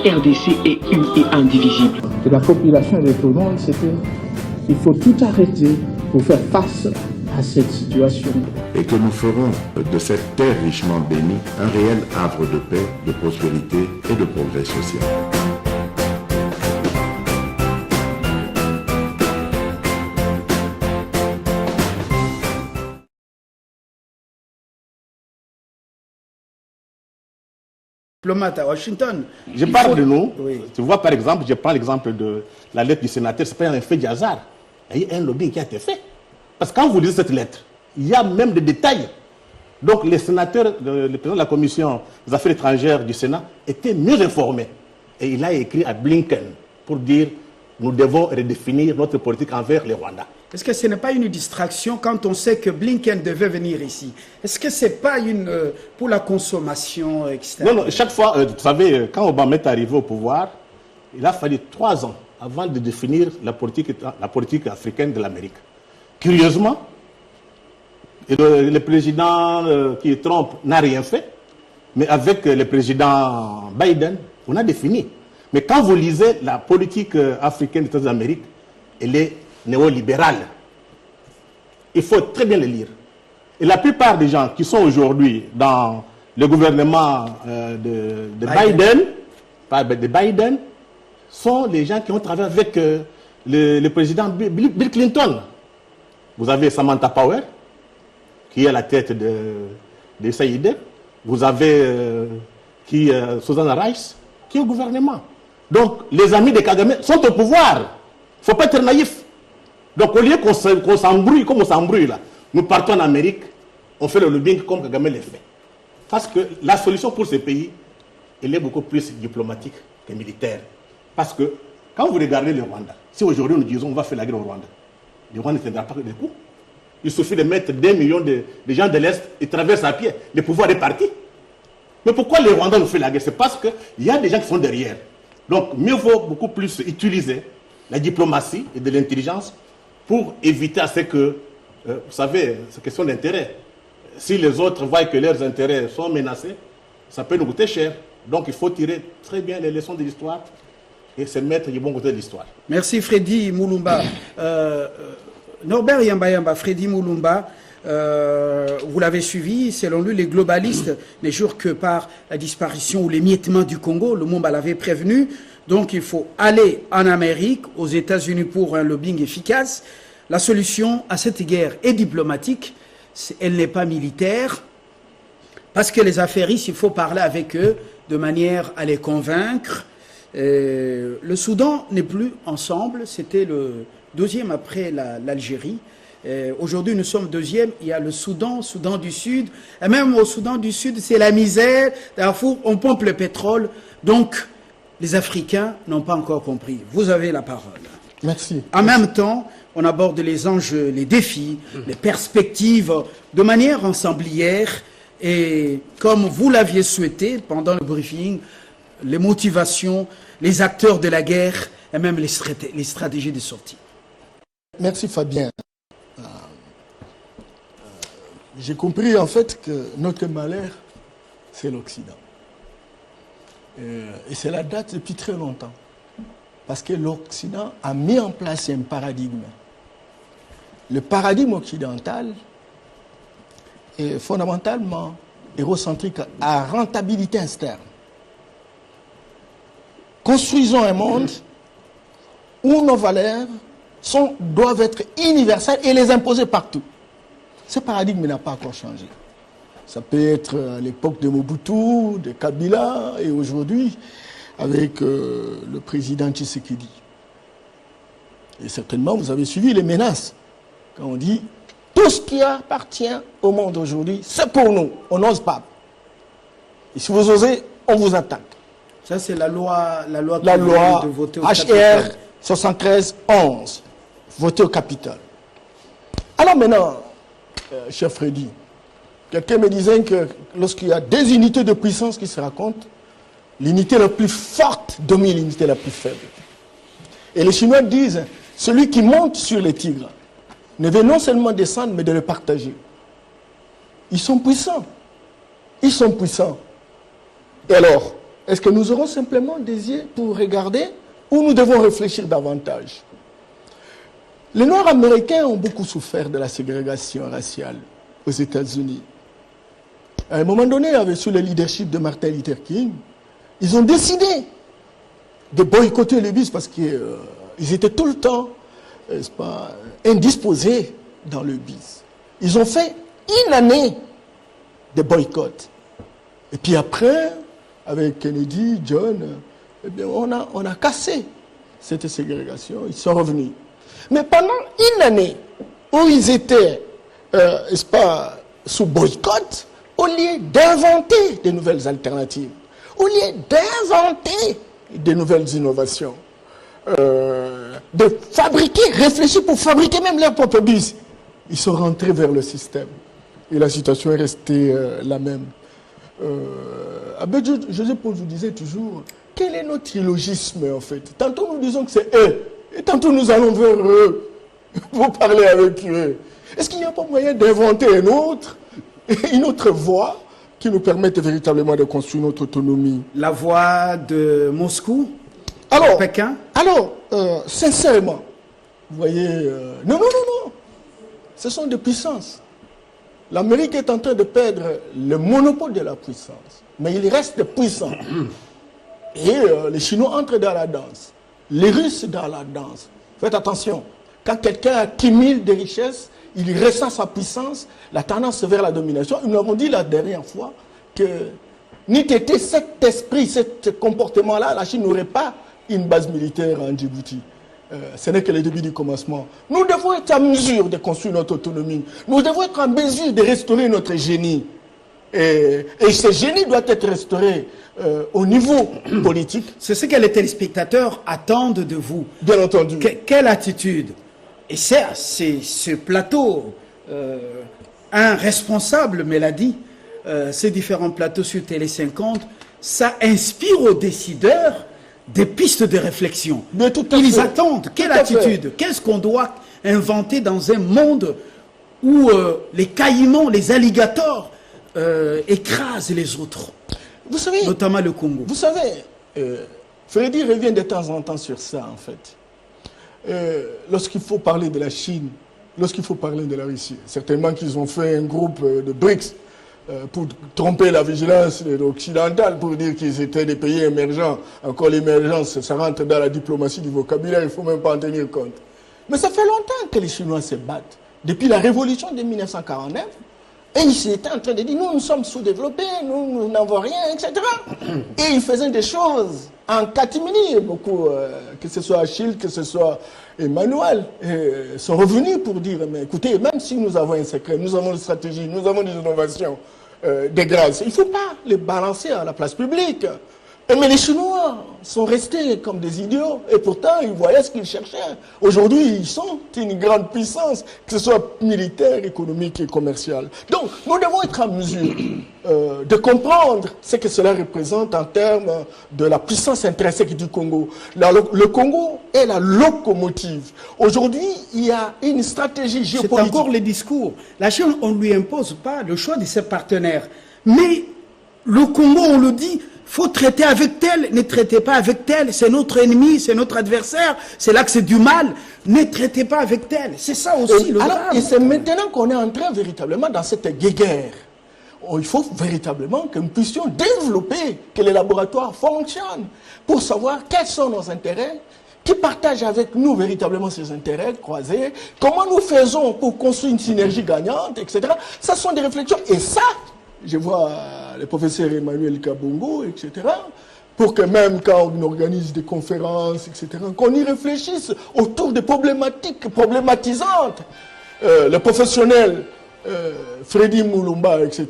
RDC est une et indivisible. De la population de tout le monde, c'était qu'il faut tout arrêter pour faire face à cette situation. Et que nous ferons de cette terre richement bénie un réel havre de paix, de prospérité et de progrès social. Diplomate à Washington. Je parle de nous. Oui. Tu vois, par exemple, je prends l'exemple de la lettre du sénateur, ce n'est pas un fait du hasard. Il y a un lobbying qui a été fait. Parce que quand vous lisez cette lettre, il y a même des détails. Donc les sénateurs, le président de la commission des affaires étrangères du Sénat était mieux informé. Et il a écrit à Blinken pour dire nous devons redéfinir notre politique envers les Rwandais. Est-ce que ce n'est pas une distraction quand on sait que Blinken devait venir ici? Est-ce que ce n'est pas pour la consommation externe? Non, chaque fois, vous savez, quand Obama est arrivé au pouvoir, il a fallu 3 ans avant de définir la politique africaine de l'Amérique. Curieusement, le président qui est Trump n'a rien fait, mais avec le président Biden, on a défini. Mais quand vous lisez la politique africaine des États-Unis, elle est néolibérale. Il faut très bien le lire. Et la plupart des gens qui sont aujourd'hui dans le gouvernement de Biden sont les gens qui ont travaillé avec le président Bill Clinton. Vous avez Samantha Power, qui est à la tête de SAID. Vous avez Susan Rice, qui est au gouvernement. Donc, les amis de Kagame sont au pouvoir. Il ne faut pas être naïf. Donc, au lieu qu'on s'embrouille comme on s'embrouille là, nous partons en Amérique, on fait le lobbying comme Kagame l'a fait. Parce que la solution pour ces pays, elle est beaucoup plus diplomatique que militaire. Parce que, quand vous regardez le Rwanda, si aujourd'hui nous disons on va faire la guerre au Rwanda, le Rwanda ne tiendra pas des coups. Il suffit de mettre 2 millions de gens de l'Est et traversent à pied. Le pouvoir est parti. Mais pourquoi les Rwandais nous font la guerre? C'est parce qu'il y a des gens qui sont derrière. Donc, mieux vaut beaucoup plus utiliser la diplomatie et de l'intelligence pour éviter à ce que, vous savez, c'est question d'intérêt. Si les autres voient que leurs intérêts sont menacés, ça peut nous coûter cher. Donc, il faut tirer très bien les leçons de l'histoire et se mettre du bon côté de l'histoire. Merci Freddy Mulumba. Norbert Yamba, Freddy Mulumba, vous l'avez suivi, selon lui, les globalistes ne jurent que par la disparition ou l'émiettement du Congo. Lumumba l'avait prévenu. Donc il faut aller en Amérique, aux États-Unis pour un lobbying efficace. La solution à cette guerre est diplomatique, elle n'est pas militaire, parce que les affairistes, il faut parler avec eux de manière à les convaincre. Le Soudan n'est plus ensemble, c'était le 2e après l'Algérie. Aujourd'hui, nous sommes 2e. Il y a le Soudan du Sud. Et même au Soudan du Sud, c'est la misère. Darfour, on pompe le pétrole. Donc, les Africains n'ont pas encore compris. Vous avez la parole. Merci. En même temps, on aborde les enjeux, les défis, les perspectives de manière ensemblière. Et comme vous l'aviez souhaité pendant le briefing, les motivations, les acteurs de la guerre et même les stratégies de sortie. Merci Fabien. J'ai compris en fait que notre malheur, c'est l'Occident. Et cela date depuis très longtemps. Parce que l'Occident a mis en place un paradigme. Le paradigme occidental est fondamentalement hérocentrique à rentabilité externe. Construisons un monde où nos valeurs doivent être universelles et les imposer partout. Ce paradigme n'a pas encore changé. Ça peut être à l'époque de Mobutu, de Kabila, et aujourd'hui, avec le président Tshisekedi. Et certainement, vous avez suivi les menaces. Quand on dit, tout ce qui appartient au monde aujourd'hui, c'est pour nous. On n'ose pas. Et si vous osez, on vous attaque. Ça, c'est la loi de voter au HR 73-11, votée au Capitole. Alors maintenant, cher Freddy, quelqu'un me disait que lorsqu'il y a 2 unités de puissance qui se racontent, l'unité la plus forte domine l'unité la plus faible. Et les Chinois disent, celui qui monte sur les tigres ne veut non seulement descendre, mais de le partager. Ils sont puissants. Ils sont puissants. Et alors, Est-ce que nous aurons simplement des yeux pour regarder ou nous devons réfléchir davantage? Les Noirs américains ont beaucoup souffert de la ségrégation raciale aux États-Unis. À un moment donné, sous le leadership de Martin Luther King, ils ont décidé de boycotter le bus parce qu'ils étaient tout le temps, n'est-ce pas, indisposés dans le bus. Ils ont fait une année de boycott. Et puis après, avec Kennedy, John, eh bien, on a cassé cette ségrégation. Ils sont revenus. Mais pendant une année où ils étaient, n'est-ce pas, sous boycott, au lieu d'inventer de nouvelles alternatives, au lieu d'inventer de nouvelles innovations, de fabriquer, réfléchir pour fabriquer même leurs propres bus, ils sont rentrés vers le système. Et la situation est restée la même. José Paul vous disait toujours, quel est notre illogisme en fait? Tantôt nous disons que c'est eux, et tantôt nous allons vers eux pour parler avec eux. Est-ce qu'il n'y a pas moyen d'inventer une autre voie qui nous permette véritablement de construire notre autonomie? La voie de Moscou, Pékin? Alors, sincèrement, vous voyez, non. Ce sont des puissances. L'Amérique est en train de perdre le monopole de la puissance. Mais il reste puissant. Et les Chinois entrent dans la danse. Les Russes dans la danse. Faites attention. Quand quelqu'un accumule des richesses, il ressent sa puissance, la tendance vers la domination. Nous l'avons dit la dernière fois que n'eût été cet esprit, ce comportement-là, la Chine n'aurait pas une base militaire en Djibouti. Ce n'est que le début du commencement. Nous devons être en mesure de construire notre autonomie. Nous devons être en mesure de restaurer notre génie. Et ce génie doit être restauré au niveau politique. C'est ce que les téléspectateurs attendent de vous. Bien entendu. Quelle attitude? Et c'est ce plateau, un responsable me l'a dit, ces différents plateaux sur Télé 50, ça inspire aux décideurs des pistes de réflexion. Ils attendent. Quelle attitude? Qu'est-ce qu'on doit inventer dans un monde où les caïmans, les alligators écrasent les autres? Vous savez, notamment le Congo. Vous savez, Freddy revient de temps en temps sur ça, en fait. Lorsqu'il faut parler de la Chine, lorsqu'il faut parler de la Russie, certainement qu'ils ont fait un groupe de BRICS pour tromper la vigilance occidentale, pour dire qu'ils étaient des pays émergents. Encore l'émergence, ça rentre dans la diplomatie du vocabulaire, il ne faut même pas en tenir compte. Mais ça fait longtemps que les Chinois se battent. Depuis la révolution de 1949, et ils étaient en train de dire, nous sommes sous-développés, nous n'avons rien, etc. Et ils faisaient des choses en catimini, beaucoup, que ce soit Achille, que ce soit Emmanuel, sont revenus pour dire, mais écoutez, même si nous avons un secret, nous avons une stratégie, nous avons des innovations, des grâces, il ne faut pas les balancer à la place publique. Mais les Chinois sont restés comme des idiots et pourtant ils voyaient ce qu'ils cherchaient. Aujourd'hui, ils sont une grande puissance, que ce soit militaire, économique et commerciale. Donc, nous devons être en mesure de comprendre ce que cela représente en termes de la puissance intrinsèque du Congo. Le Congo est la locomotive. Aujourd'hui, il y a une stratégie géopolitique. C'est encore les discours. La Chine, on ne lui impose pas le choix de ses partenaires. Mais le Congo, on le dit, faut traiter avec tel, ne traitez pas avec tel, c'est notre ennemi, c'est notre adversaire, c'est l'axe du mal, ne traitez pas avec tel. C'est ça aussi le drame. Et c'est maintenant qu'on est en train véritablement dans cette guéguerre. Il faut véritablement que nous puissions développer, que les laboratoires fonctionnent pour savoir quels sont nos intérêts, qui partagent avec nous véritablement ces intérêts croisés, comment nous faisons pour construire une synergie gagnante, etc. Ça sont des réflexions. Et ça, je vois le professeur Emmanuel Kabongo, etc., pour que même quand on organise des conférences, etc., qu'on y réfléchisse autour des problématiques problématisantes. Le professionnel Freddy Moulumba, etc.,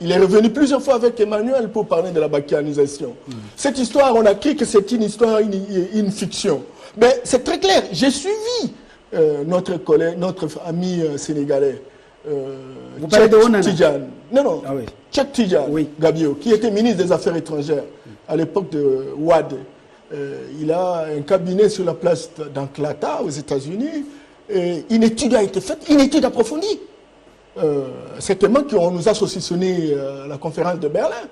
il est revenu plusieurs fois avec Emmanuel pour parler de la bakianisation. Cette histoire, on a cru que c'est une histoire, une fiction. Mais c'est très clair. J'ai suivi notre collègue, notre ami sénégalais, vous parlez de Onana? Tidjane. Non. Ah oui. Cheikh Tidjane, oui. Gabio, qui était ministre des Affaires étrangères à l'époque de Wade. Il a un cabinet sur la place d'Atlanta aux États-Unis. Une étude a été faite, une étude approfondie. Certainement qu'on nous a saucissonné la conférence de Berlin.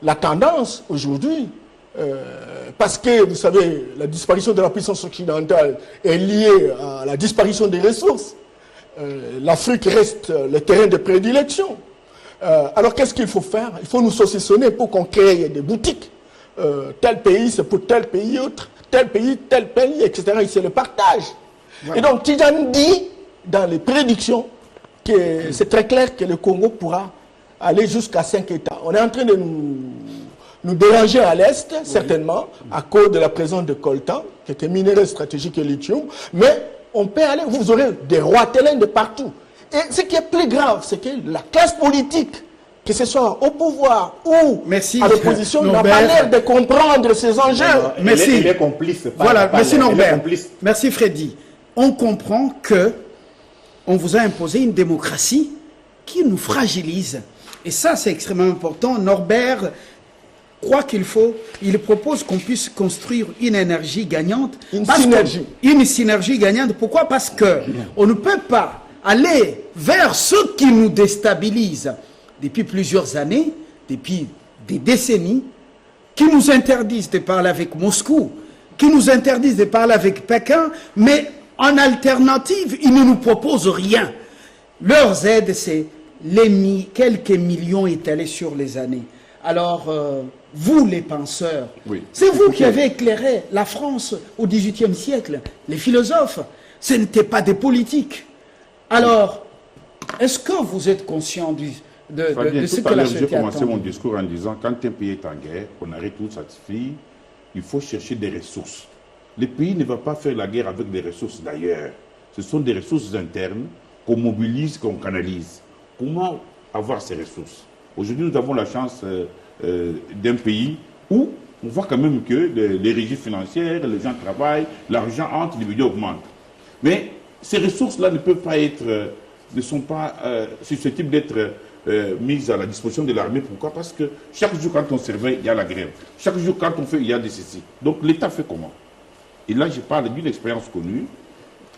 la tendance aujourd'hui, parce que, vous savez, la disparition de la puissance occidentale est liée à la disparition des ressources. L'Afrique reste le terrain de prédilection. Alors, qu'est-ce qu'il faut faire? Il faut nous saucissonner pour qu'on crée des boutiques. Tel pays, c'est pour tel pays, autre, tel pays, etc. Et c'est le partage. Ouais. Et donc, Tidjane dit, dans les prédictions, que c'est très clair que le Congo pourra aller jusqu'à 5 États. On est en train de nous déranger à l'Est, oui, certainement, à cause de la présence de coltan, qui est un minerai stratégique et lithium, mais on peut aller, vous aurez des rois télins de partout. Et ce qui est plus grave, c'est que la classe politique, que ce soit au pouvoir ou à l'opposition, n'a pas l'air de comprendre ces enjeux. Merci. Il est complice. Voilà, merci Norbert. Merci Freddy. On comprend que on vous a imposé une démocratie qui nous fragilise. Et ça, c'est extrêmement important. Norbert croit il propose qu'on puisse construire une énergie gagnante. Une synergie gagnante. Pourquoi? Parce qu'on ne peut pas aller vers ceux qui nous déstabilisent depuis plusieurs années, depuis des décennies, qui nous interdisent de parler avec Moscou, qui nous interdisent de parler avec Pékin, mais en alternative, ils ne nous proposent rien. Leurs aides, c'est quelques millions étalés sur les années. Alors, vous les penseurs, oui, c'est vous qui avez éclairé la France au XVIIIe siècle. Les philosophes, ce n'étaient pas des politiques. Alors, est-ce que vous êtes conscient de ce que la société attend? J'ai commencé mon discours en disant, quand un pays est en guerre, qu'on arrête tout satisfait, il faut chercher des ressources. Le pays ne va pas faire la guerre avec des ressources d'ailleurs. Ce sont des ressources internes qu'on mobilise, qu'on canalise. Comment avoir ces ressources? Aujourd'hui, nous avons la chance d'un pays où on voit quand même que les régies financières, les gens travaillent, l'argent entre, les budgets augmentent. Mais ces ressources-là ne peuvent pas être, ne sont pas susceptibles d'être mises à la disposition de l'armée. Pourquoi? Parce que chaque jour, quand on surveille, il y a la grève. Chaque jour, quand on fait, il y a des ceci. Donc, l'État fait comment? Et là, je parle d'une expérience connue.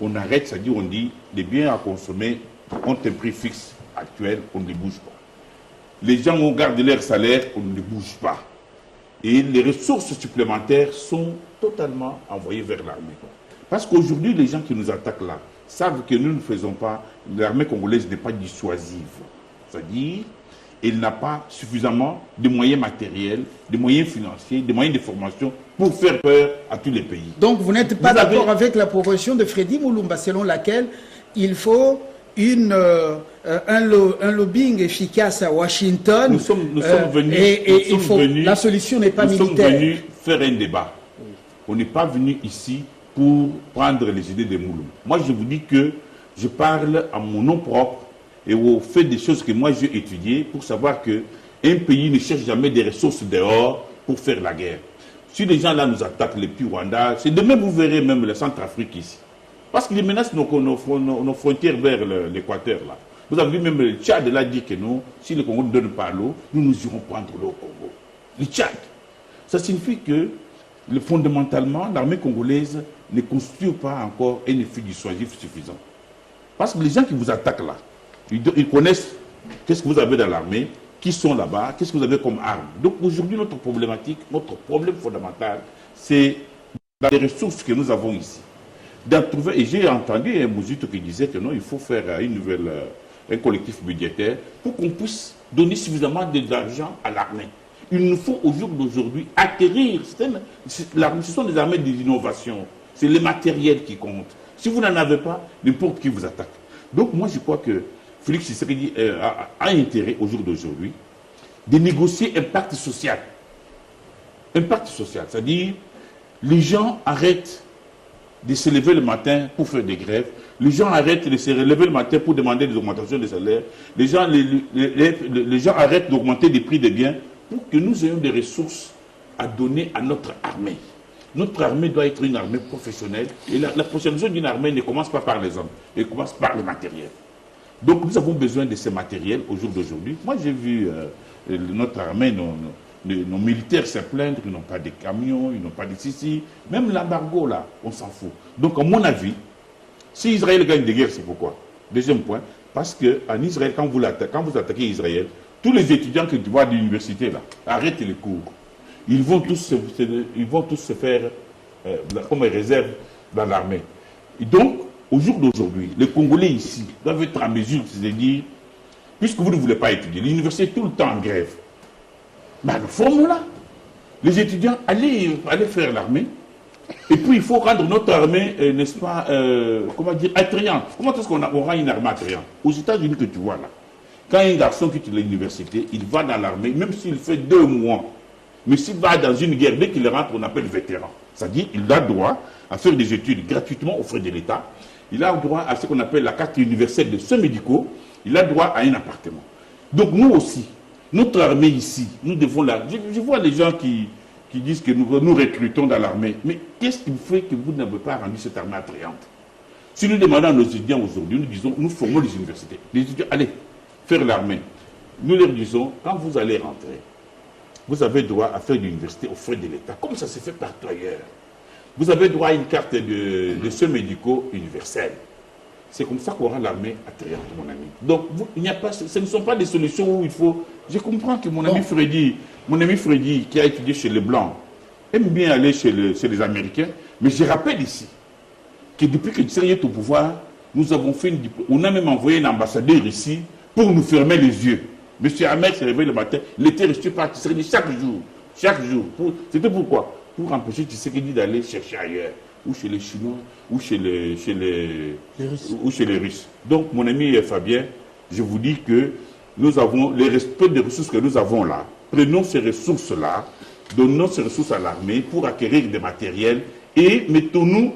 On arrête, c'est-à-dire on dit, les biens à consommer ont un prix fixe actuel, on ne les bouge pas. Les gens ont gardé leur salaire, on ne les bouge pas. Et les ressources supplémentaires sont totalement envoyées vers l'armée. Parce qu'aujourd'hui, les gens qui nous attaquent là savent que nous ne faisons pas, l'armée congolaise n'est pas dissuasive. C'est-à-dire, elle n'a pas suffisamment de moyens matériels, de moyens financiers, de moyens de formation pour faire peur à tous les pays. Donc vous n'êtes pas d'accord avec la proposition de Freddy Moulumba selon laquelle il faut un lobbying efficace à Washington. Nous sommes venus, la solution n'est pas militaire. Nous sommes venus faire un débat. On n'est pas venu ici pour prendre les idées de Moulumba. Moi, je vous dis que je parle à mon nom propre et au fait des choses que moi j'ai étudiées pour savoir qu'un pays ne cherche jamais des ressources dehors pour faire la guerre. Si les gens là nous attaquent, les petits Rwanda, c'est de même, vous verrez même la Centrafrique ici. Parce qu'ils menacent nos frontières vers l'équateur là. Vous avez vu même le Tchad là dit que non, si le Congo ne donne pas l'eau, nous irons prendre l'eau au Congo. Le Tchad. Ça signifie que fondamentalement, l'armée congolaise ne constitue pas encore un effet dissuasif suffisant. Parce que les gens qui vous attaquent là, ils connaissent qu'est-ce que vous avez dans l'armée, qui sont là-bas, qu'est-ce que vous avez comme armes. Donc aujourd'hui, notre problématique, notre problème fondamental, c'est dans les ressources que nous avons ici. Et j'ai entendu un Mouzito qui disait que non, il faut faire un collectif budgétaire pour qu'on puisse donner suffisamment d'argent à l'armée. Il nous faut au jour d'aujourd'hui acquérir. Ce sont des armées d'innovation. C'est le matériel qui compte. Si vous n'en avez pas, n'importe qui vous attaque. Donc moi je crois que Félix Tshisekedi a intérêt au jour d'aujourd'hui de négocier un pacte social. Un pacte social, c'est-à-dire les gens arrêtent de se lever le matin pour faire des grèves. Les gens arrêtent de se lever le matin pour demander des augmentations de salaire. Les gens arrêtent d'augmenter les prix des biens pour que nous ayons des ressources à donner à notre armée. Notre armée doit être une armée professionnelle. Et la professionnalisation d'une armée ne commence pas par les hommes, elle commence par le matériel. Donc nous avons besoin de ces matériels au jour d'aujourd'hui. Moi j'ai vu notre armée, nos militaires se plaindre, ils n'ont pas de camions, ils n'ont pas de ceci. Même l'embargo là, on s'en fout. Donc à mon avis, si Israël gagne des guerres, c'est pourquoi? Deuxième point, parce qu'en Israël, quand vous attaquez Israël, tous les étudiants que tu vois à l'université, là, arrêtent les cours. Ils vont tous se faire comme réserve dans l'armée. Et donc, au jour d'aujourd'hui, les Congolais ici doivent être en mesure de se dire, puisque vous ne voulez pas étudier, l'université est tout le temps en grève. Ben, formons-la. Les étudiants, allez faire l'armée. Et puis, il faut rendre notre armée, n'est-ce pas, comment dire, attrayante. Comment est-ce qu'on rend une armée attrayante? Aux États-Unis que tu vois là, quand un garçon quitte l'université, il va dans l'armée, même s'il fait 2 mois. Mais s'il va dans une guerre, dès qu'il rentre, on appelle vétéran. C'est-à-dire qu'il a droit à faire des études gratuitement aux frais de l'État. Il a droit à ce qu'on appelle la carte universelle de soins médicaux. Il a droit à un appartement. Donc nous aussi, notre armée ici, nous devons la... Je vois les gens qui disent que nous recrutons dans l'armée. Mais qu'est-ce qui fait que vous n'avez pas rendu cette armée attrayante? Si nous demandons à nos étudiants aujourd'hui, nous disons, nous formons les universités. Les étudiants, allez faire l'armée. Nous leur disons, quand vous allez rentrer, vous avez droit à faire l'université aux frais de l'État, comme ça se fait partout ailleurs. Vous avez droit à une carte de soins médicaux universelle. C'est comme ça qu'on rend l'armée attrayante, mon ami. Donc, il n'y a pas, ce ne sont pas des solutions où il faut... Je comprends que mon ami Freddy, qui a étudié chez les Blancs, aime bien aller chez les Américains, mais je rappelle ici que depuis que Tshisekedi est au pouvoir, nous avons fait on a même envoyé un ambassadeur ici pour nous fermer les yeux. Monsieur Ahmed s'est réveillé le matin, il était resté par Tshisekedi chaque jour. C'était pourquoi? Pour empêcher Tshisekedi d'aller chercher ailleurs, ou chez les Chinois, ou chez les Russes. Donc, mon ami Fabien, je vous dis que nous avons les respects des ressources que nous avons là. Prenons ces ressources-là, donnons ces ressources à l'armée pour acquérir des matériels et mettons-nous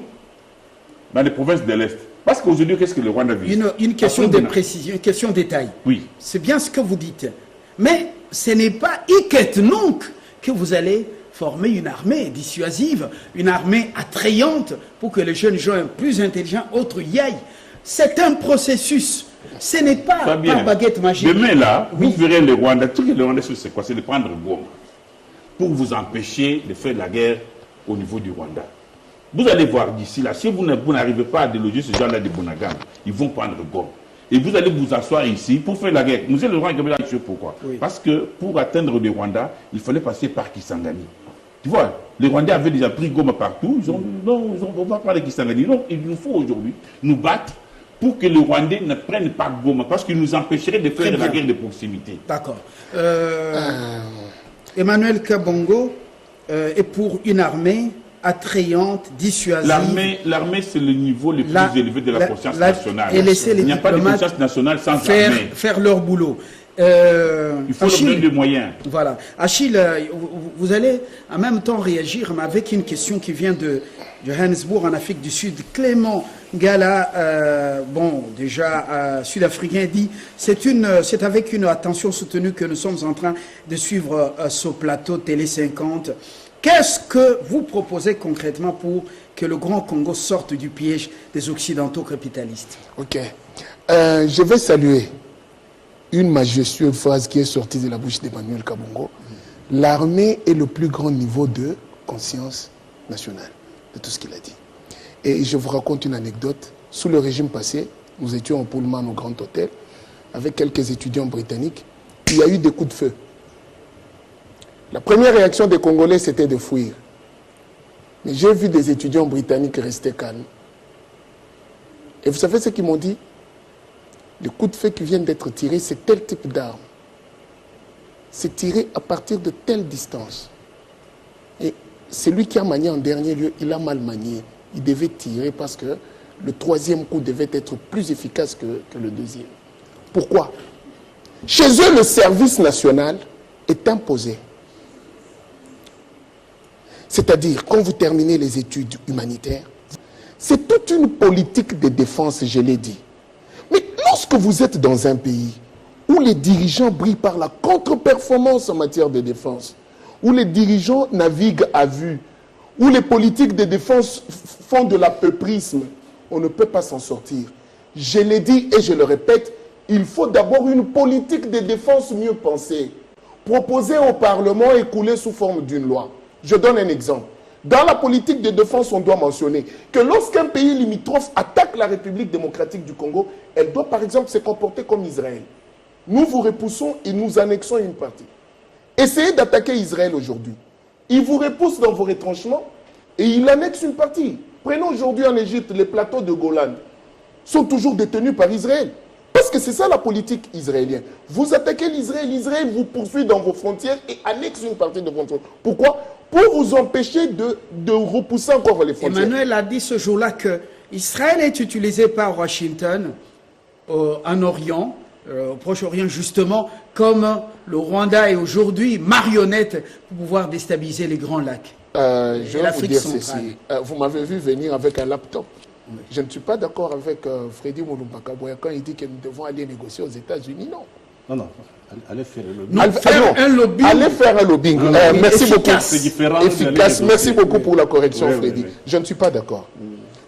dans les provinces de l'Est. Parce qu'aujourd'hui, qu'est-ce que le Rwanda vit? Une question de précision, une question de détail. Oui. C'est bien ce que vous dites. Mais ce n'est pas Iket-Nonk que vous allez former une armée dissuasive, une armée attrayante pour que les jeunes gens plus intelligents, autres y aillent. C'est un processus. Ce n'est pas par baguette magique. Demain, là, vous verrez le Rwanda. Tout ce que le Rwanda fait, c'est quoi? C'est de prendre Goma pour vous empêcher de faire la guerre au niveau du Rwanda. Vous allez voir d'ici là, si vous n'arrivez pas à déloger ce genre-là de Bunagana, ils vont prendre Goma. Et vous allez vous asseoir ici pour faire la guerre. Monsieur le Rwanda, pourquoi? Oui. Parce que pour atteindre le Rwanda, il fallait passer par Kisangani. Tu vois, les Rwandais avaient déjà pris Goma partout. Ils ont dit non, on va parler Kisangani. Donc, il nous faut aujourd'hui nous battre pour que les Rwandais ne prennent pas Goma, parce qu'ils nous empêcheraient de faire la guerre de proximité. D'accord. Emmanuel Kabongo est pour une armée attrayante, dissuasive. L'armée, c'est le niveau le plus élevé de la conscience nationale. Il n'y a pas de conscience nationale sans armée. Faire leur boulot. Il faut leur donner des moyens. Voilà. Achille, vous allez en même temps réagir, mais avec une question qui vient de Johannesburg, en Afrique du Sud. Clément Gala, sud-africain, dit c'est avec une attention soutenue que nous sommes en train de suivre ce plateau Télé 50. Qu'est-ce que vous proposez concrètement pour que le Grand Congo sorte du piège des Occidentaux capitalistes? Ok. Je vais saluer une majestueuse phrase qui est sortie de la bouche d'Emmanuel Kabongo. L'armée est le plus grand niveau de conscience nationale, de tout ce qu'il a dit. Et je vous raconte une anecdote. Sous le régime passé, nous étions en Pullman au Grand Hôtel, avec quelques étudiants britanniques. Il y a eu des coups de feu. La première réaction des Congolais, c'était de fuir. Mais j'ai vu des étudiants britanniques rester calmes. Et vous savez ce qu'ils m'ont dit? Les coups de feu qui viennent d'être tirés, c'est tel type d'arme. C'est tiré à partir de telle distance. Et celui qui a manié en dernier lieu, il a mal manié. Il devait tirer parce que le troisième coup devait être plus efficace que le deuxième. Pourquoi? Chez eux, le service national est imposé. C'est-à-dire, quand vous terminez les études humanitaires, c'est toute une politique de défense, je l'ai dit. Mais lorsque vous êtes dans un pays où les dirigeants brillent par la contre-performance en matière de défense, où les dirigeants naviguent à vue, où les politiques de défense font de l'apeuprisme, on ne peut pas s'en sortir. Je l'ai dit et je le répète, il faut d'abord une politique de défense mieux pensée, proposée au Parlement et coulée sous forme d'une loi. Je donne un exemple. Dans la politique de défense, on doit mentionner que lorsqu'un pays limitrophe attaque la République démocratique du Congo, elle doit par exemple se comporter comme Israël. nous vous repoussons et nous annexons une partie. Essayez d'attaquer Israël aujourd'hui. Il vous repousse dans vos retranchements et il annexe une partie. Prenons aujourd'hui en Égypte, les plateaux de Golan sont toujours détenus par Israël. Parce que c'est ça la politique israélienne. Vous attaquez l'Israël, l'Israël vous poursuit dans vos frontières et annexe une partie de vos frontières. Pourquoi? Pour vous empêcher de repousser encore les frontières. Emmanuel a dit ce jour-là que Israël est utilisé par Washington en Orient, au Proche-Orient justement, comme le Rwanda est aujourd'hui marionnette pour pouvoir déstabiliser les Grands Lacs. Je vais vous dire ceci. Vous m'avez vu venir avec un laptop. Je ne suis pas d'accord avec Freddy Mulumba Kaboya quand il dit que nous devons aller négocier aux États-Unis. Non. Non, allez faire le lobbying. Allez faire un lobbying. Merci beaucoup. C'est différent. Efficace. Merci beaucoup pour la correction, Freddy. Je ne suis pas d'accord.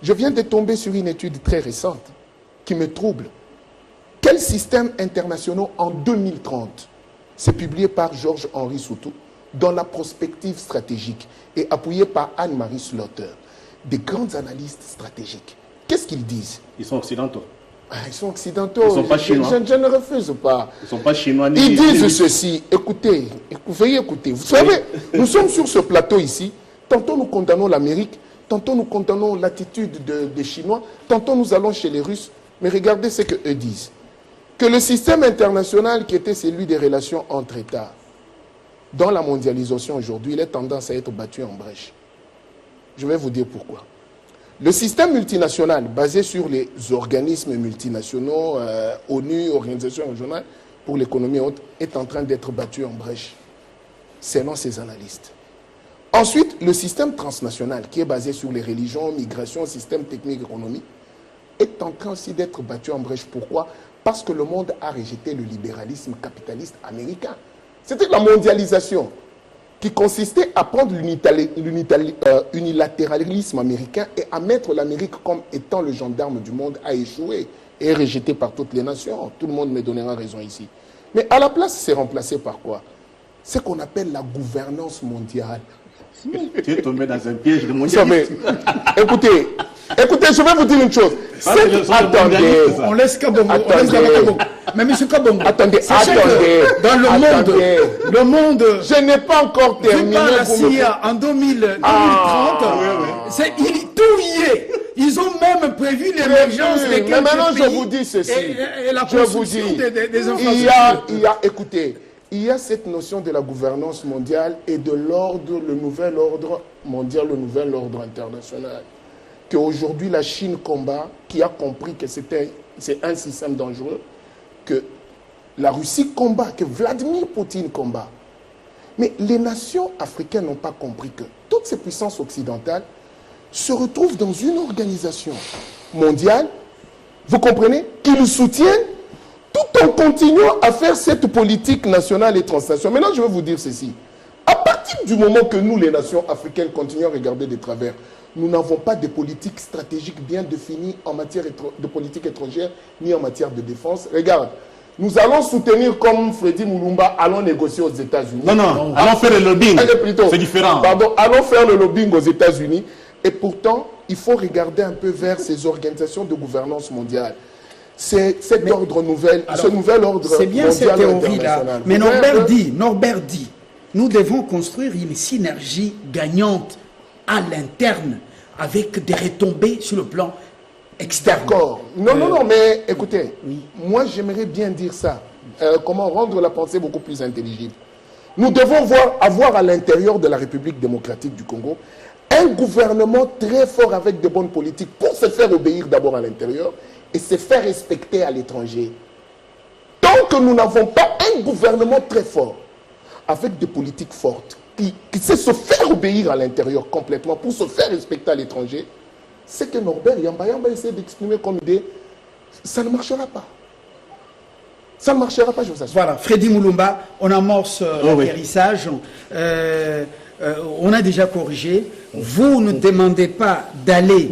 Je viens de tomber sur une étude très récente qui me trouble. Quels systèmes internationaux en 2030? C'est publié par Georges-Henri Soutou dans la prospective stratégique et appuyé par Anne-Marie Slaughter. Des grandes analystes stratégiques. Qu'est-ce qu'ils disent? Ils sont occidentaux. Ils sont occidentaux. Ils ne sont pas chinois. Je ne refuse pas. Ils ne sont pas chinois. Ils disent ceci. Écoutez, veuillez écouter. Vous savez, nous sommes sur ce plateau ici. Tantôt nous condamnons l'Amérique, tantôt nous condamnons l'attitude des Chinois, tantôt nous allons chez les Russes. Mais regardez ce qu'eux disent. Que le système international qui était celui des relations entre États, dans la mondialisation aujourd'hui, il a tendance à être battu en brèche. Je vais vous dire pourquoi. Le système multinational, basé sur les organismes multinationaux, ONU, Organisation régionale pour l'économie haute, est en train d'être battu en brèche, selon ces analystes. Ensuite, le système transnational, qui est basé sur les religions, migration, système technique, économie, est en train aussi d'être battu en brèche. Pourquoi? Parce que le monde a rejeté le libéralisme capitaliste américain. C'était la mondialisation qui consistait à prendre l'unilatéralisme américain et à mettre l'Amérique comme étant le gendarme du monde, a échoué et est rejeté par toutes les nations. Tout le monde me donnera raison ici. Mais à la place, c'est remplacé par quoi? Ce qu'on appelle la gouvernance mondiale. Tu es tombé dans un piège de mondialisme. Écoutez, je vais vous dire une chose. Attendez. On laisse Kabongo. Mais M. Kabongo, attendez. Dans le monde, je n'ai pas encore terminé. La CIA en 2030, tout y est. Ils ont même prévu l'émergence des quelques mais maintenant, pays je vous dis ceci. Et la construction des infrastructures. Écoutez, il y a cette notion de la gouvernance mondiale et de l'ordre, le nouvel ordre mondial, le nouvel ordre international. Qu'aujourd'hui la Chine combat, qui a compris que c'est un système dangereux, que la Russie combat, que Vladimir Poutine combat. Mais les nations africaines n'ont pas compris que toutes ces puissances occidentales se retrouvent dans une organisation mondiale, vous comprenez, qui nous soutiennent tout en continuant à faire cette politique nationale et transnationale. Maintenant, je vais vous dire ceci. À partir du moment que nous, les nations africaines, continuons à regarder de travers, nous n'avons pas de politique stratégique bien définie en matière de politique étrangère ni en matière de défense. Regarde, nous allons soutenir comme Freddy Mulumba, allons négocier aux États-Unis. Non, allons faire le lobbying. C'est différent. Pardon, allons faire le lobbying aux États-Unis. Et pourtant, il faut regarder un peu vers ces organisations de gouvernance mondiale. C'est cet ordre nouvel, ce nouvel ordre mondial. C'est bien cette théorie-là. Mais Norbert dit, nous devons construire une synergie gagnante à l'interne avec des retombées sur le plan externe. D'accord. Non, mais écoutez, moi j'aimerais bien dire ça. Comment rendre la pensée beaucoup plus intelligible. Nous devons avoir à l'intérieur de la République démocratique du Congo un gouvernement très fort avec de bonnes politiques pour se faire obéir d'abord à l'intérieur et se faire respecter à l'étranger. Tant que nous n'avons pas un gouvernement très fort, avec des politiques fortes, qui sait se faire obéir à l'intérieur complètement pour se faire respecter à l'étranger, c'est que Norbert Yamba essaie d'exprimer comme idée, ça ne marchera pas. Ça ne marchera pas, je vous assure. Voilà, Freddy Mulumba, on amorce l'atterrissage. On a déjà corrigé. Vous ne demandez pas d'aller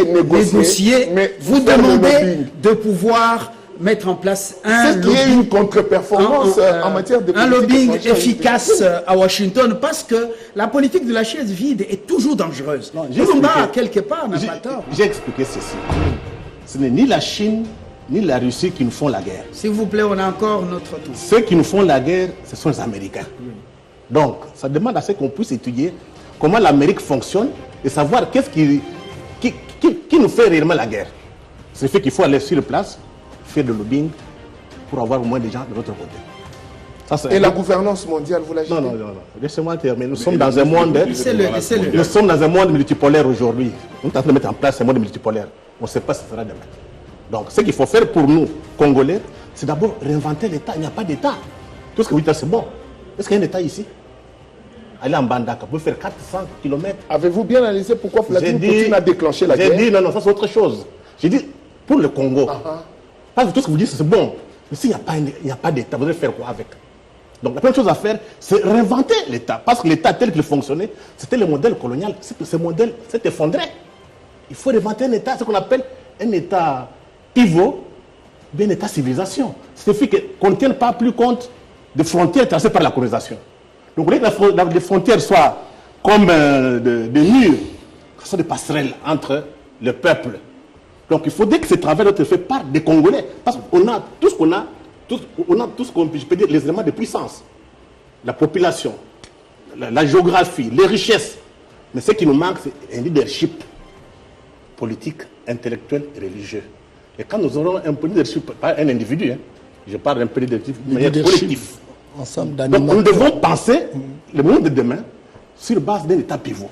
négocier, mais vous demandez de pouvoir mettre en place un lobbying, une contre-performance en matière de un lobbying efficace à Washington, parce que la politique de la chaise vide est toujours dangereuse. Mulumba, quelque part, n'a pas tort. J'ai expliqué ceci. Ce n'est ni la Chine ni la Russie qui nous font la guerre. S'il vous plaît, on a encore notre tour. Ceux qui nous font la guerre, ce sont les Américains. Donc, ça demande à ce qu'on puisse étudier comment l'Amérique fonctionne et savoir qu'est-ce qui nous fait réellement la guerre. C'est fait qu'il faut aller sur place, faire de lobbying pour avoir au moins des gens de l'autre côté. Ça, Et la gouvernance mondiale, vous l'agitez? Non. Laissez-moi terminer. Nous sommes dans un monde... Laissez-le. Nous sommes dans un monde multipolaire aujourd'hui. Nous sommes en train de mettre en place un monde multipolaire. On ne sait pas ce que ce sera demain. Donc, ce qu'il faut faire pour nous, Congolais, c'est d'abord réinventer l'État. Il n'y a pas d'État. Tout ce que vous dites, c'est bon. Est-ce qu'il y a un État ici? Allez en Bandaka, vous pouvez faire 400 km. Avez-vous bien analysé pourquoi Vladimir Poutine a déclenché la guerre? J'ai dit, non, ça c'est autre chose. J'ai dit, pour le Congo, parce que tout ce que vous dites, c'est bon. Mais s'il n'y a pas d'État, vous allez faire quoi avec? Donc la première chose à faire, c'est réinventer l'État. Parce que l'État tel qu'il fonctionnait, c'était le modèle colonial. Ce modèle s'est effondré. Il faut réinventer un État, ce qu'on appelle un État pivot, bien un État civilisation. Ça signifie qu'on ne tienne pas plus compte des frontières tracées par la colonisation. Donc, vous voulez que les frontières soient comme des murs, que ce soit des passerelles entre le peuple. Donc, il faudrait que ce travail soit fait par des Congolais. Parce qu'on a tout ce qu'on a, on a tout ce qu'on peut dire, les éléments de puissance. La population, la géographie, les richesses. Mais ce qui nous manque, c'est un leadership politique, intellectuel et religieux. Et quand nous aurons un peu de leadership, pas un individu, je parle un peu de leadership, mais collectif. Donc nous devons penser le monde de demain sur base d'un État pivot.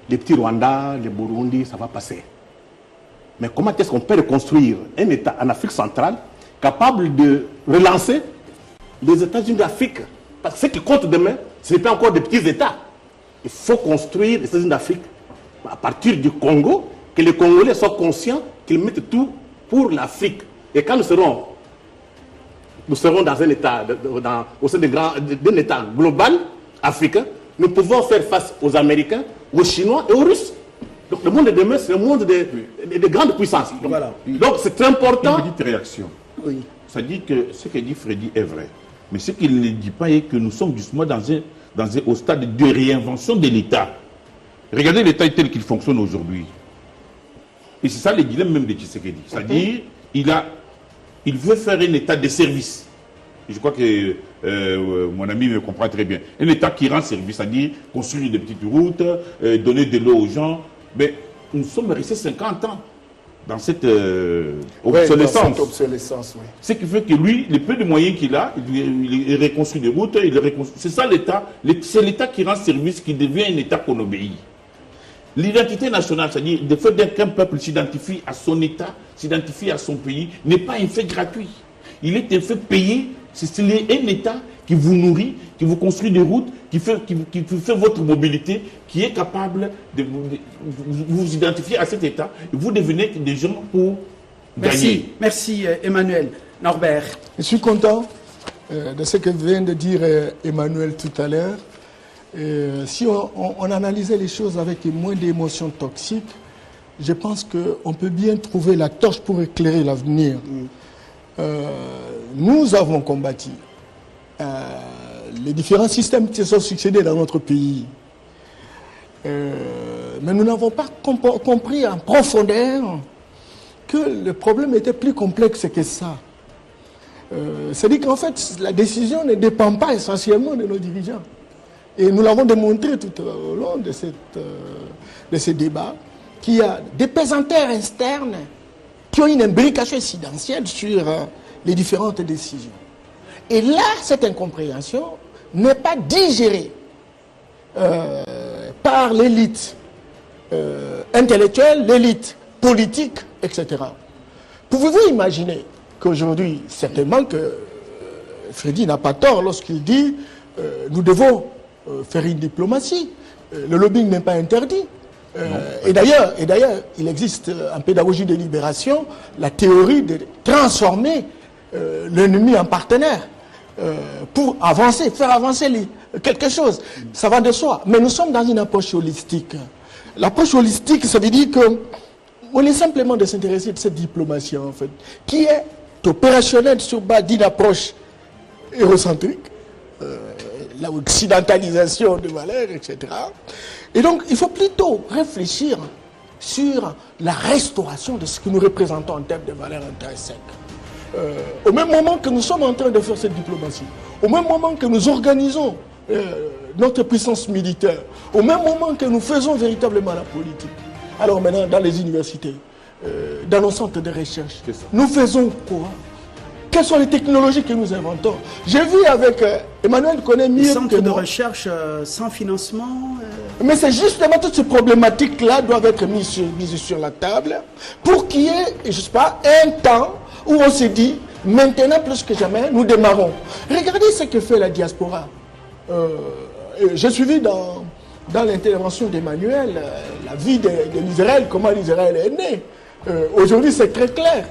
Les petits Rwanda, les Burundi, ça va passer. Mais comment est-ce qu'on peut reconstruire un État en Afrique centrale capable de relancer les États-Unis d'Afrique? Parce que ce qui compte demain, ce n'est pas encore des petits États. Il faut construire les États-Unis d'Afrique à partir du Congo, que les Congolais soient conscients qu'ils mettent tout pour l'Afrique. Et quand nous serons dans un État, au sein d'un État global africain, nous pouvons faire face aux Américains, aux Chinois et aux Russes. Donc le monde de demain, c'est un monde de grandes puissances. Donc c'est très important. Une petite réaction. Oui. Ça dit que ce que dit Freddy est vrai. Mais ce qu'il ne dit pas est que nous sommes justement au stade de réinvention de l'État. Regardez l'État tel qu'il fonctionne aujourd'hui. Et c'est ça le dilemme même de Tshisekedi. C'est-à-dire, il veut faire un État de service. Et je crois que mon ami me comprend très bien. Un État qui rend service, c'est-à-dire construire des petites routes, donner de l'eau aux gens. Mais nous sommes restés 50 ans dans cette obsolescence. Oui. Ce qui fait que lui, le peu de moyens qu'il a, il reconstruit des routes, c'est ça l'État. C'est l'État qui rend service, qui devient un État qu'on obéit. L'identité nationale, c'est-à-dire le fait qu'un peuple s'identifie à son État, s'identifie à son pays, n'est pas un fait gratuit. Il est un fait payé. C'est un État qui vous nourrit, qui vous construit des routes, qui fait votre mobilité, qui est capable de vous identifier à cet État. Et vous devenez des gens pour gagner. Merci Emmanuel. Norbert. Je suis content de ce que vient de dire Emmanuel tout à l'heure. Si on analysait les choses avec moins d'émotions toxiques, je pense qu'on peut bien trouver la torche pour éclairer l'avenir. Nous avons combattu les différents systèmes qui se sont succédés dans notre pays. Mais nous n'avons pas compris en profondeur que le problème était plus complexe que ça. C'est-à-dire qu'en fait, la décision ne dépend pas essentiellement de nos dirigeants. Et nous l'avons démontré tout au long de ces débats, qu'il y a des pesanteurs externes qui ont une imbrication incidentielle sur les différentes décisions. Et là, cette incompréhension n'est pas digérée par l'élite intellectuelle, l'élite politique, etc. Pouvez-vous imaginer qu'aujourd'hui, certainement que Freddy n'a pas tort lorsqu'il dit nous devons faire une diplomatie. Le lobbying n'est pas interdit. Et d'ailleurs, il existe en pédagogie de libération la théorie de transformer l'ennemi en partenaire pour avancer, faire avancer quelque chose. Ça va de soi. Mais nous sommes dans une approche holistique. L'approche holistique, ça veut dire qu'on est simplement de s'intéresser de cette diplomatie, en fait, qui est opérationnelle sur base d'une approche eurocentrique, l'occidentalisation des valeurs, etc. Et donc, il faut plutôt réfléchir sur la restauration de ce que nous représentons en termes de valeurs intrinsèques. au même moment que nous sommes en train de faire cette diplomatie, au même moment que nous organisons notre puissance militaire, au même moment que nous faisons véritablement la politique, alors maintenant dans les universités, dans nos centres de recherche, nous faisons quoi? Quelles sont les technologies que nous inventons? J'ai vu avec Emmanuel connaît mieux que moi. Centres de recherche sans financement. Mais c'est justement toutes ces problématiques-là doivent être mises sur la table pour qu'il y ait, je sais pas, un temps où on se dit, maintenant plus que jamais, nous démarrons. Regardez ce que fait la diaspora. J'ai suivi dans l'intervention d'Emmanuel la vie de l'Israël, comment l'Israël est né. Aujourd'hui, c'est très clair.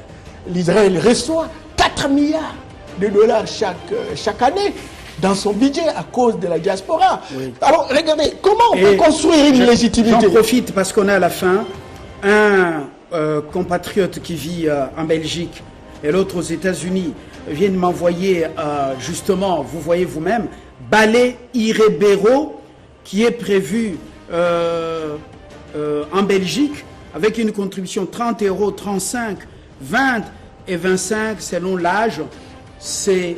L'Israël reçoit 4 milliards de dollars chaque année dans son budget à cause de la diaspora. Oui. Alors, regardez, comment on peut construire une légitimité? J'en profite parce qu'on est à la fin. Un compatriote qui vit en Belgique et l'autre aux États-Unis viennent m'envoyer justement, vous voyez vous-même, Ballet Irebero qui est prévu en Belgique avec une contribution 30 €, 35, 20 et 25 selon l'âge. C'est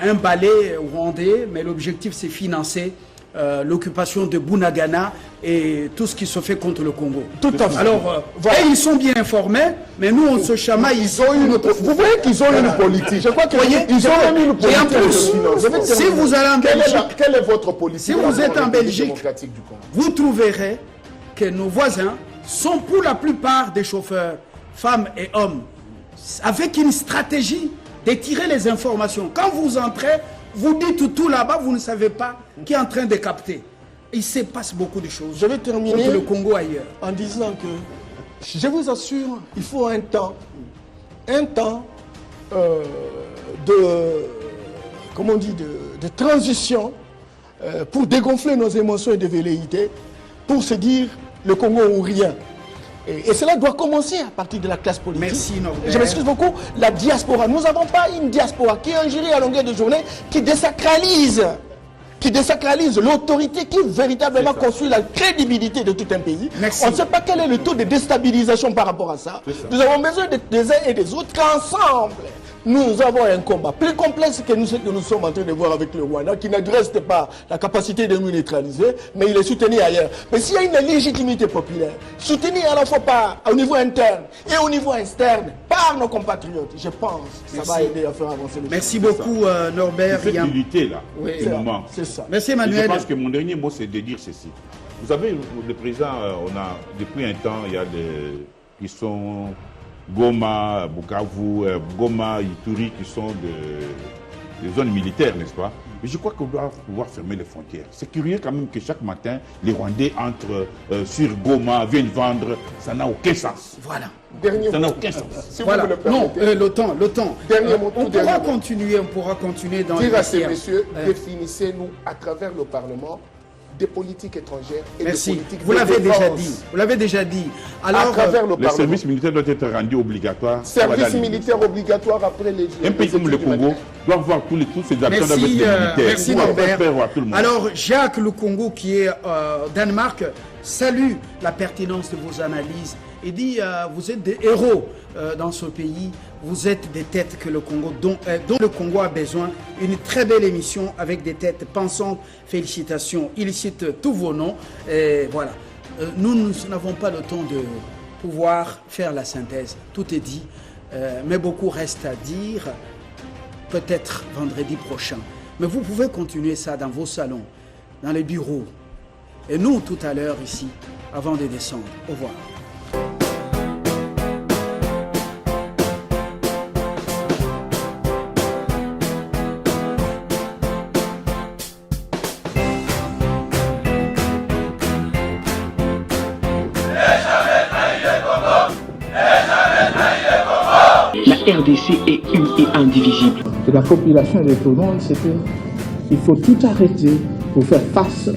un ballet rwandais, mais l'objectif c'est financer l'occupation de Bunagana et tout ce qui se fait contre le Congo. Tout à fait. Alors, voilà. Ils sont bien informés, mais nous on se chamaille. Vous voyez qu'ils ont une politique. Je crois qu'ils ont une politique. Et en plus, si vous allez en Belgique, quelle est votre politique? Si vous êtes en Belgique, vous trouverez que nos voisins sont pour la plupart des chauffeurs, femmes et hommes, avec une stratégie d'étirer les informations. Quand vous entrez, vous dites tout là-bas, vous ne savez pas qui est en train de capter. Il se passe beaucoup de choses. Je vais terminer contre le Congo ailleurs. En disant que, je vous assure, il faut un temps comment on dit, de transition pour dégonfler nos émotions et de velléités, pour se dire le Congo ou rien. Et cela doit commencer à partir de la classe politique. Merci Norbert. Je m'excuse beaucoup. La diaspora, nous n'avons pas une diaspora qui est ingérée à longueur de journée, qui désacralise l'autorité qui véritablement construit la crédibilité de tout un pays. Merci. On ne sait pas quel est le taux de déstabilisation par rapport à ça. Nous avons besoin des uns et des autres qu'ensemble, nous avons un combat plus complexe que ce que nous sommes en train de voir avec le Rwanda, qui ne reste pas la capacité de nous neutraliser, mais il est soutenu ailleurs. Mais s'il y a une légitimité populaire, soutenue à la fois au niveau interne et au niveau externe, par nos compatriotes, je pense que ça va aider à faire avancer les choses. Merci beaucoup Norbert. Cette unité là, oui. ce moment. C'est ça. Merci Emmanuel. Je pense que mon dernier mot c'est de dire ceci. Vous savez, le président, on a depuis un temps, il y a des qui sont Goma, Bukavu, Goma, Ituri, qui sont des zones militaires, n'est-ce pas? Mais je crois qu'on doit pouvoir fermer les frontières. C'est curieux quand même que chaque matin, les Rwandais entrent sur Goma, viennent vendre. Ça n'a aucun sens. Voilà. Ça n'a aucun sens. Si voilà. vous me le permettez. Non, le temps. Dernier mot, on pourra continuer dans dire les à ces messieurs, définissez-nous à travers le Parlement des politiques étrangères et merci. des politiques vous l'avez déjà dit. Vous l'avez déjà dit. Alors, à travers le le Parlement. service militaire doit être rendu obligatoire. Service militaire obligatoire après les un pays comme le Congo doit voir tous ces actions avec les militaires. Merci Norbert. Tout le monde. Alors Jacques Lukongo qui est au Danemark salue la pertinence de vos analyses et dit vous êtes des héros dans ce pays, vous êtes des têtes que le Congo, dont le Congo a besoin. Une très belle émission avec des têtes pensantes. Félicitations. Il cite tous vos noms. Et voilà. Nous n'avons pas le temps de pouvoir faire la synthèse. Tout est dit, mais beaucoup reste à dire. Peut-être vendredi prochain. Mais vous pouvez continuer ça dans vos salons, dans les bureaux. Et nous, tout à l'heure ici, avant de descendre. Au revoir. La RDC est une et indivisible. Et la population est tout le monde, c'est qu'il faut tout arrêter pour faire face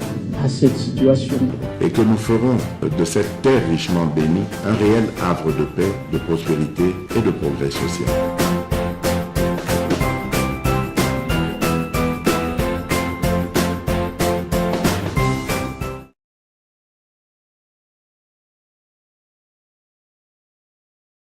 à cette situation. Et que nous ferons de cette terre richement bénie un réel havre de paix, de prospérité et de progrès social.